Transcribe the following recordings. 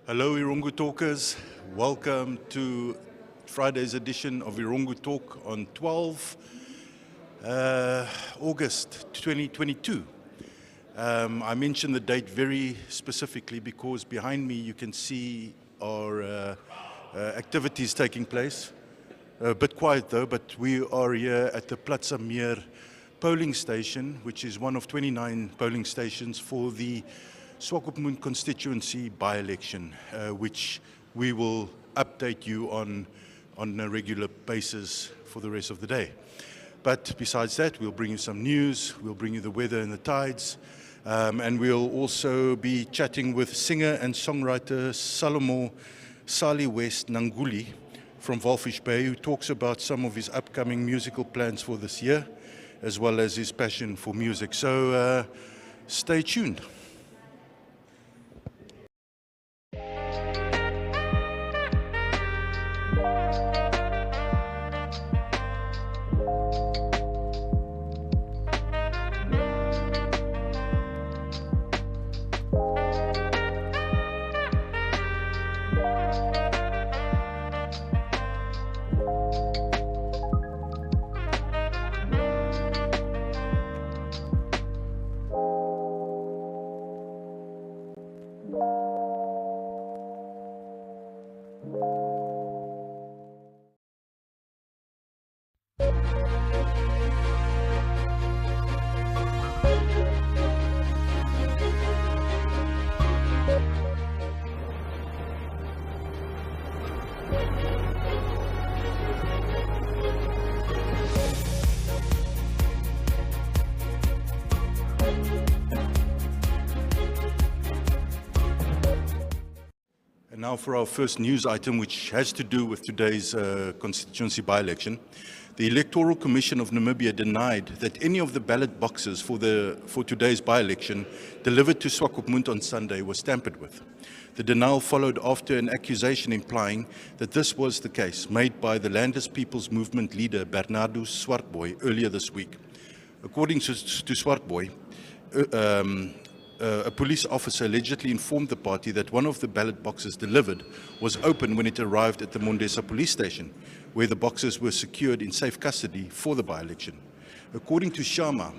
Hello Erongo Talkers, welcome to Friday's edition of Erongo Talk on 12 August 2022. I mention the date very specifically because behind me you can see our activities taking place. A bit quiet though, but we are here at the Platsameer polling station, which is one of 29 polling stations for the Swakopmund constituency by-election, which we will update you on a regular basis for the rest of the day. But besides that, we'll bring you some news, we'll bring you the weather and the tides, and we'll also be chatting with singer and songwriter Salomo Saliwest Nanguli from Walvis Bay, who talks about some of his upcoming musical plans for this year, as well as his passion for music. So stay tuned. Now for our first news item, which has to do with today's constituency by-election. The Electoral Commission of Namibia denied that any of the ballot boxes for today's by-election delivered to Swakopmund on Sunday was tampered with. The denial followed after an accusation implying that this was the case, made by the Landers People's Movement leader Bernardo Swartboy earlier this week. According to Swartboy, a police officer allegedly informed the party that one of the ballot boxes delivered was open when it arrived at the Mondesa police station, where the boxes were secured in safe custody for the by-election. According to Sharma,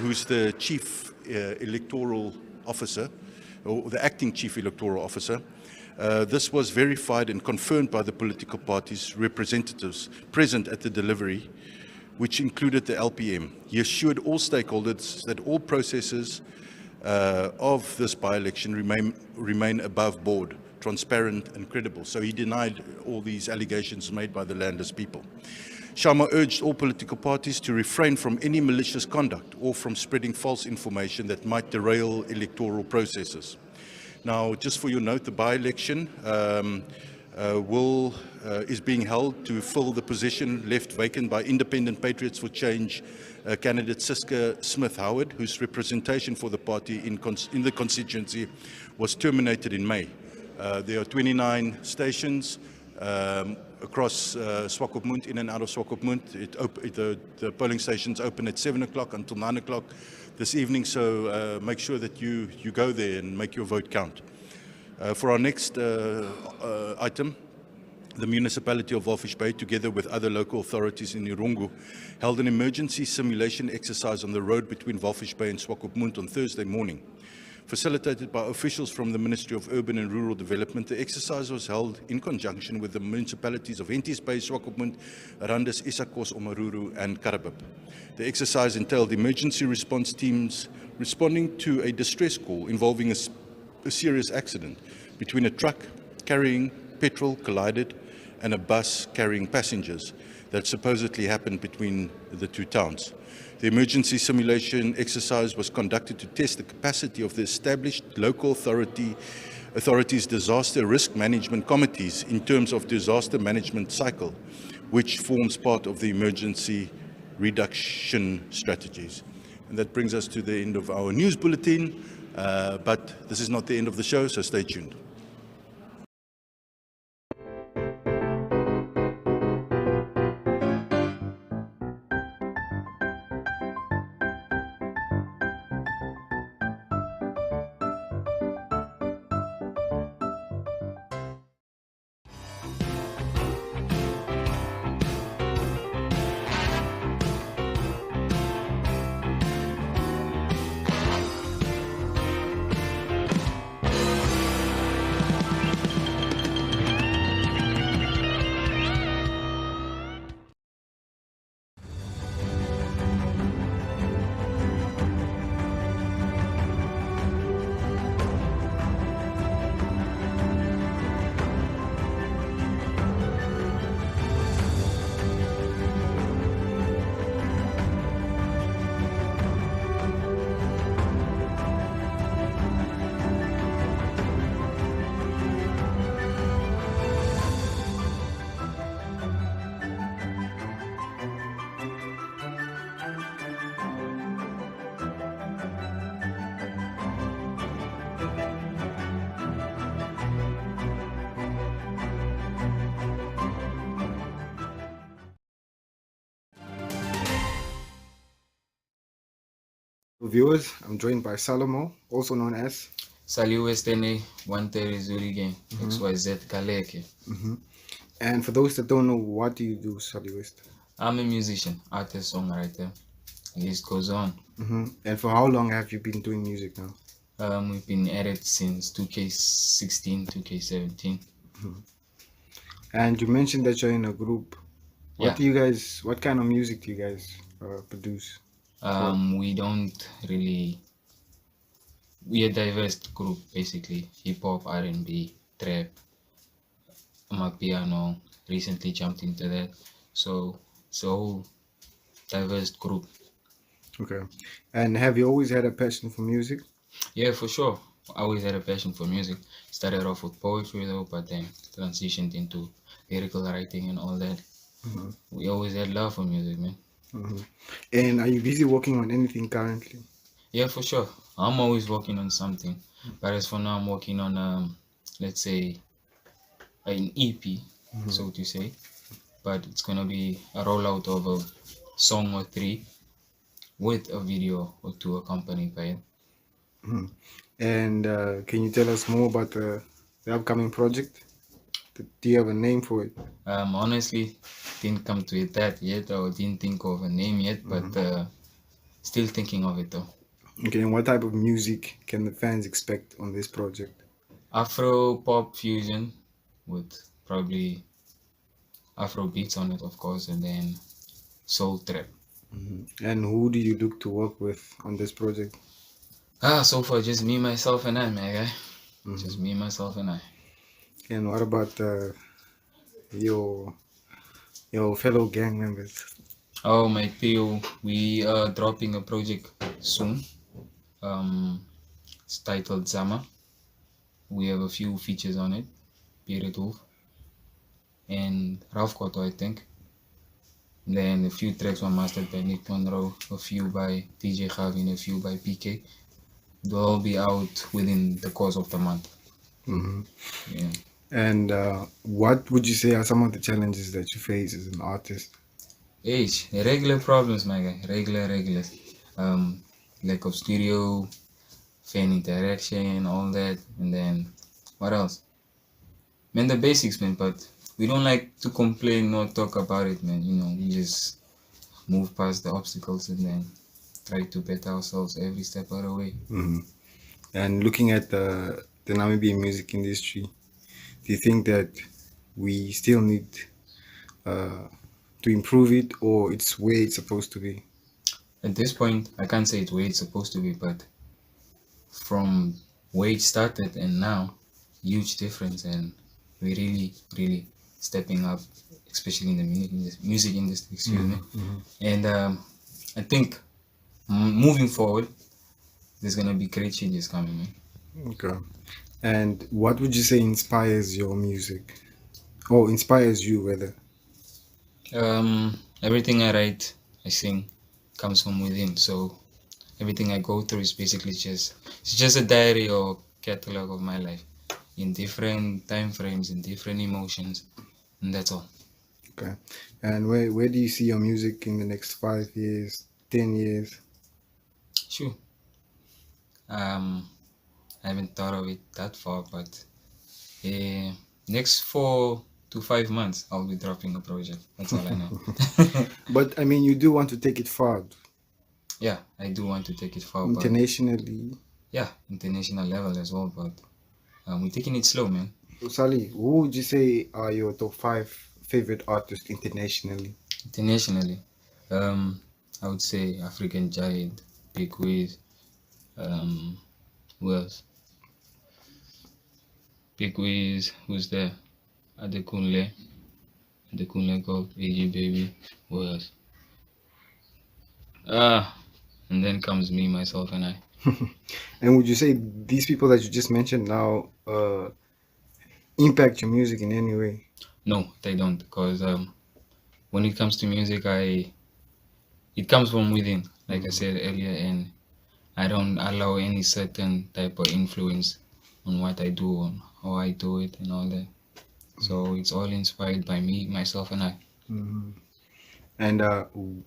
who's the chief electoral officer, or the acting chief electoral officer, this was verified and confirmed by the political parties' representatives present at the delivery, which included the LPM. He assured all stakeholders that all processes of this by-election remain above board, transparent and credible. So he denied all these allegations made by the Landers people. Sharma urged all political parties to refrain from any malicious conduct or from spreading false information that might derail electoral processes. Now, just for your note, the by-election is being held to fill the position left vacant by Independent Patriots for Change candidate Siska Smith-Howard, whose representation for the party in the constituency was terminated in May. There are 29 stations across Swakopmund, in and out of Swakopmund. The polling stations open at 7 o'clock until 9 o'clock this evening, so make sure that you go there and make your vote count. For our next item, the municipality of Walvis Bay, together with other local authorities in Erongo, held an emergency simulation exercise on the road between Walvis Bay and Swakopmund on Thursday morning. Facilitated by officials from the Ministry of Urban and Rural Development, the exercise was held in conjunction with the municipalities of Henties Bay, Swakopmund, Randes, Isakos, Omaruru and Karabip. The exercise entailed emergency response teams responding to a distress call involving a serious accident between a truck carrying petrol collided and a bus carrying passengers that supposedly happened between the two towns. The emergency simulation exercise was conducted to test the capacity of the established local authorities' disaster risk management committees in terms of disaster management cycle, which forms part of the emergency reduction strategies. And that brings us to the end of our news bulletin, but this is not the end of the show, so stay tuned. Viewers, I'm joined by Salomo, also known as. Saliwest Nanguli game Mhm, XYZ Kaleke. mhm. And for those that don't know, what do you do, Saliwest? I'm a musician, artist, songwriter. The list goes on. And for how long have you been doing music now? We've been at it since 2K16, 2K17. Mhm. And you mentioned that you're in a group. Yeah. What kind of music do you guys produce? Or, We don't really. We're a diverse group basically. Hip hop, R&B, trap, piano. Recently jumped into that. So it's a whole diverse group. okay. And have you always had a passion for music? Yeah, for sure. I always had a passion for music. Started off with poetry though, but then transitioned into lyrical writing and all that. Mhm, We always had love for music, man. mhm. And are you busy working on anything currently? Yeah, for sure. I'm always working on something. But as for now, I'm working on, let's say, an EP, Mhm, so to say. But it's gonna be a rollout of a song or three with a video or two accompanied by it. mhm. And can you tell us more about the upcoming project? Do you have a name for it? Honestly, didn't come to it that yet, or didn't think of a name yet, but Mhm. still thinking of it though. Okay, and what type of music can the fans expect on this project? Afro pop fusion with probably Afro beats on it, of course, and then soul trap. And who do you look to work with on this project? So far just me, myself, and I, my guy. Just Hmm. me, myself, and I. And what about your your fellow gang members? Oh, my Theo, we are dropping a project soon. It's titled Zama. We have a few features on it. Period Wolf and Ralph Koto, I think. Then a few tracks were mastered by Nick Monroe, a few by DJ Javi, and a few by PK. They'll all be out within the course of the month. Hmm. Yeah. And what would you say are some of the challenges that you face as an artist? Age, regular problems, my guy. Regular. Um, Lack of studio, fan interaction, all that, and then what else? Man, the basics, man. But we don't like to complain or talk about it, man. We just move past the obstacles and then try to better ourselves every step of the way. Hmm. And looking at the Namibian music industry, do you think that we still need uh, to improve it, or it's where it's supposed to be? At this point, I can't say it's where it's supposed to be, but from where it started and now, huge difference, and we really stepping up, especially in the music industry. Excuse me. Mm-hmm. And I think moving forward, there's gonna be great changes coming, man. Okay. And what would you say inspires your music, or inspires you, rather? Everything I write, I sing, comes from within. So everything I go through is basically just it's just a diary or catalog of my life in different time frames, in different emotions, and that's all. Okay. And where do you see your music in the next 5 years, 10 years? Sure. Um, I haven't thought of it that far, but uh, next 4 to 5 months, I'll be dropping a project. That's all I know. But I mean, you do want to take it far, Yeah, I do want to take it far, but internationally. yeah, international level as well. But we're taking it slow, man. So, Sally, who would you say are your top five favorite artists internationally? Internationally, um, I would say African Giant, Big Wiz, um, who else? Big Wiz, who's there? Adekunle, Adekunle Gold, AG Baby, who else? And then comes me, myself, and I. And would you say these people that you just mentioned now impact your music in any way? No, they don't, because when it comes to music, it comes from within, like I Mhm. said earlier, and I don't allow any certain type of influence on what I do, on how I do it, and all that. So it's all inspired by me, myself, and I. Mhm. And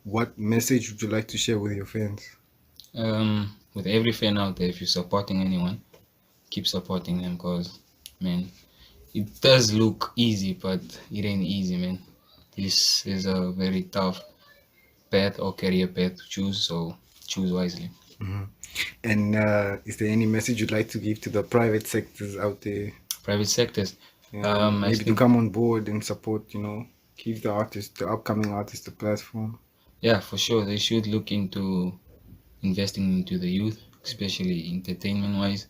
what message would you like to share with your fans? With every fan out there, if you're supporting anyone, keep supporting them, because, man, it does look easy, but it ain't easy, man. This is a very tough path or career path to choose, so choose wisely. And is there any message you'd like to give to the private sectors out there? Private sectors, Yeah, I maybe to think, come on board and support, give the artists, the upcoming artists, the platform. yeah, for sure, they should look into investing into the youth, especially entertainment wise,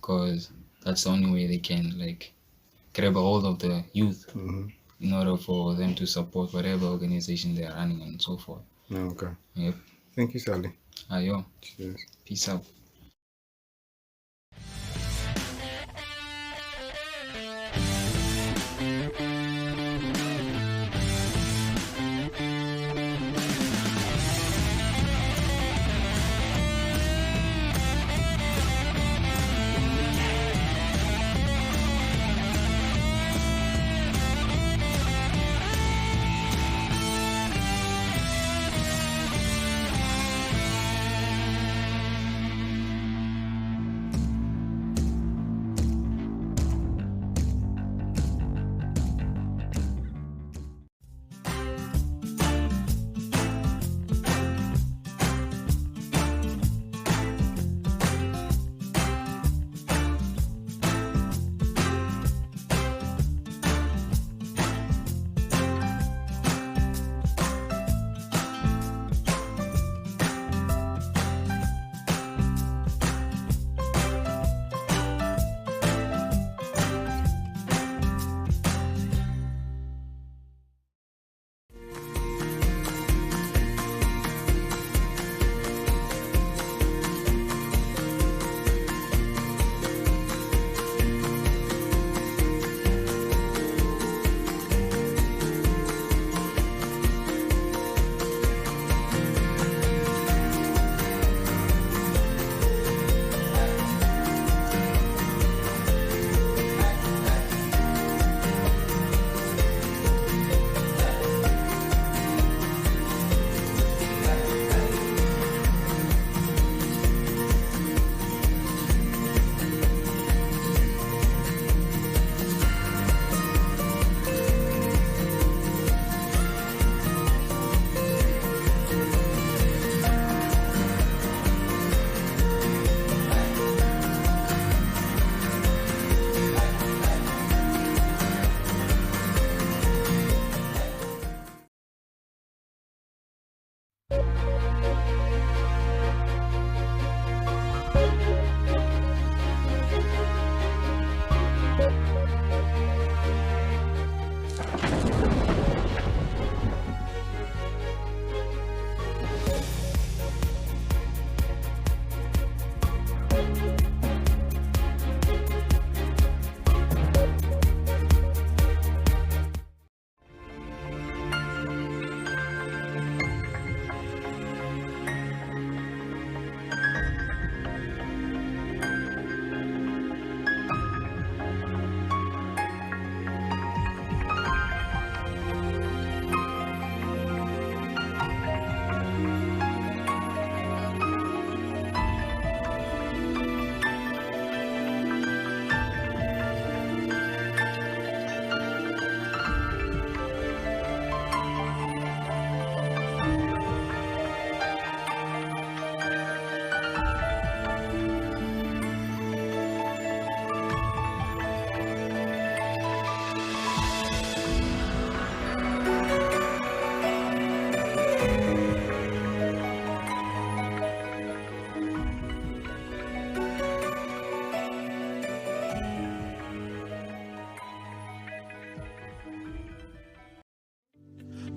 because that's the only way they can like grab a hold of the youth in order for them to support whatever organization they are running and so forth. Okay. Yep. Thank you, Sally. Ayo. Cheers. Peace out.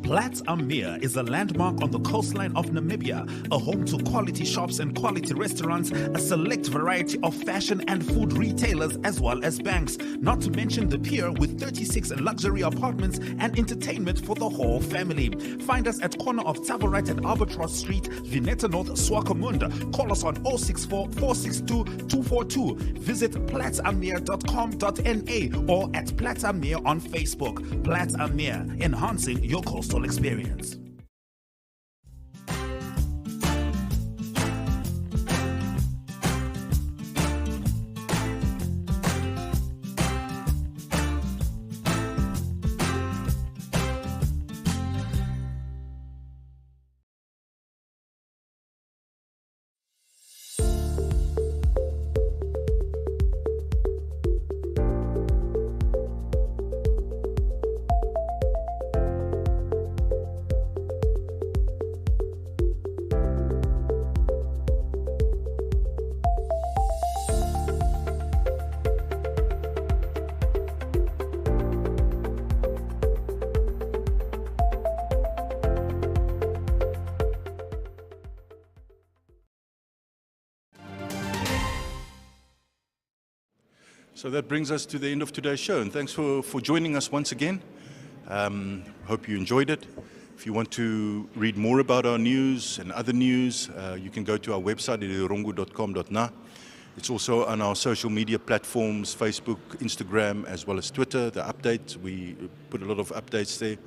Platts Amir is a landmark on the coastline of Namibia, a home to quality shops and quality restaurants, a select variety of fashion and food retailers, as well as banks, not to mention the pier with 36 luxury apartments and entertainment for the whole family. Find us at corner of Tavelright and Albatross Street, Vineta North, Swakopmund. Call us on 064 462 242. Visit platsamir.com.na or at Platts Amir on Facebook. Platts Amir, enhancing your coastal experience. So that brings us to the end of today's show, and thanks for joining us once again. Hope you enjoyed it. If you want to read more about our news and other news, you can go to our website at erongo.com.na. It's also on our social media platforms, Facebook, Instagram, as well as Twitter, the updates. We put a lot of updates there.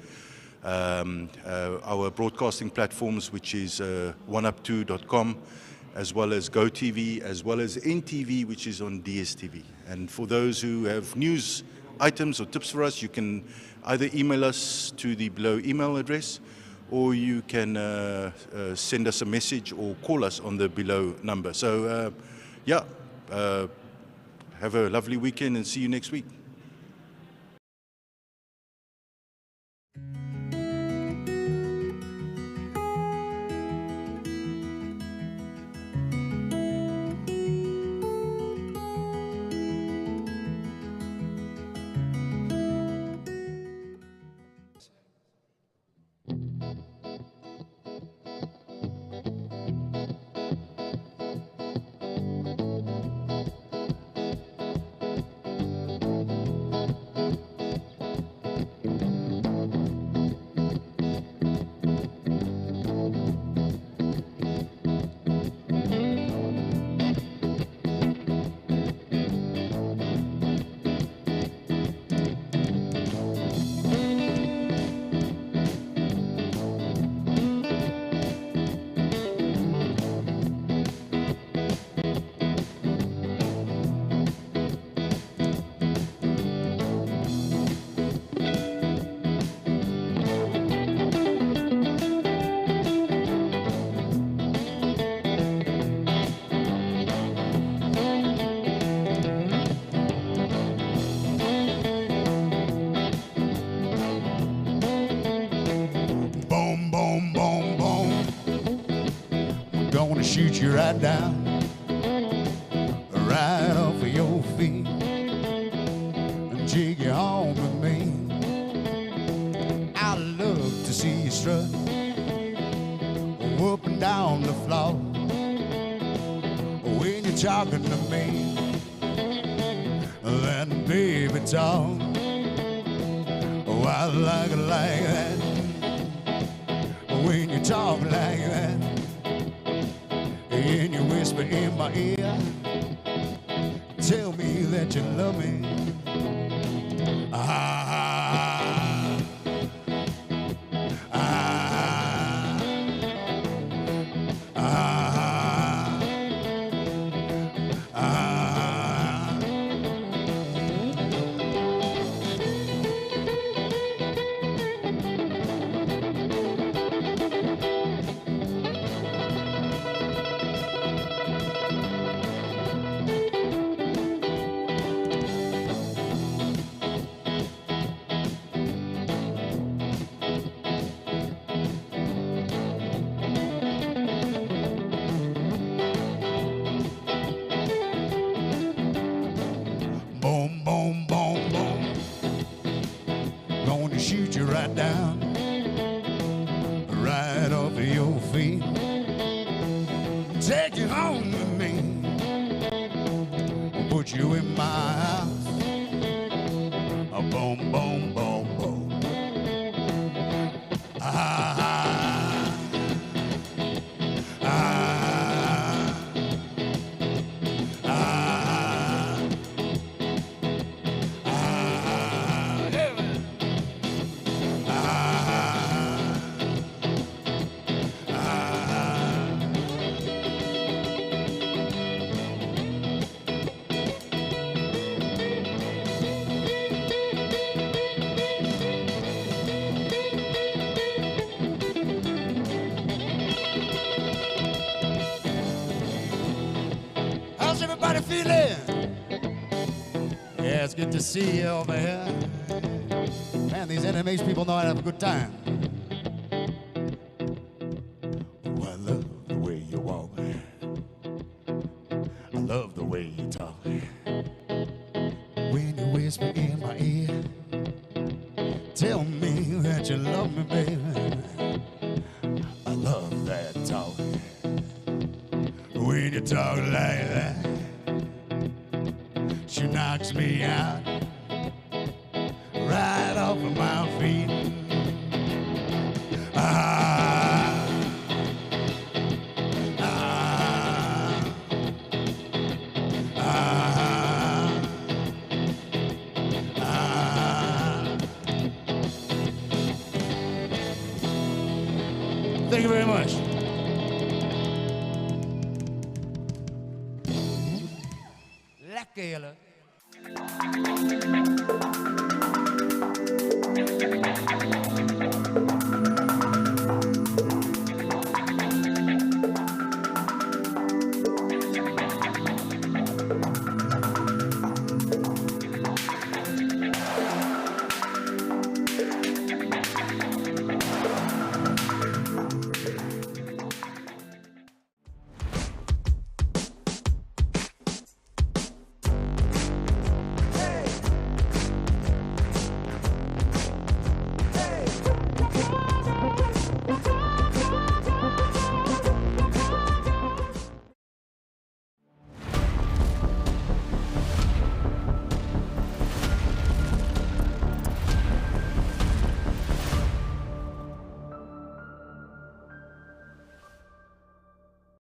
Our broadcasting platforms, which is oneup2.com, as well as GoTV, as well as NTV, which is on DSTV. And for those who have news items or tips for us, you can either email us to the below email address, or you can send us a message or call us on the below number. So, have a lovely weekend and see you next week. Shoot you right down, right off of your feet, and take you home with me. I'd love to see you strut up and down the floor when you're talking to me. That baby talk, oh, I like it like that. When you talk like that, and you whisper in my ear, tell me that you love me. Ah, ah, ah, ah. Shoot you right down, right off of your feet, take you home with me, put you in my house, a boom, boom, boom, boom. Ah, ah, ah, ah, ah, yeah. How's everybody feeling? Yeah, it's good to see you over here. Man, these NMH people know how to have a good time. Oh, I love the way you walk. I love the way you talk. When you whisper in my ear, tell me that you love me, baby. I love that talk. When you talk like that, She knocks me out, right off of my feet. Ah, ah, ah, ah. Thank you very much. Lekker, jullie.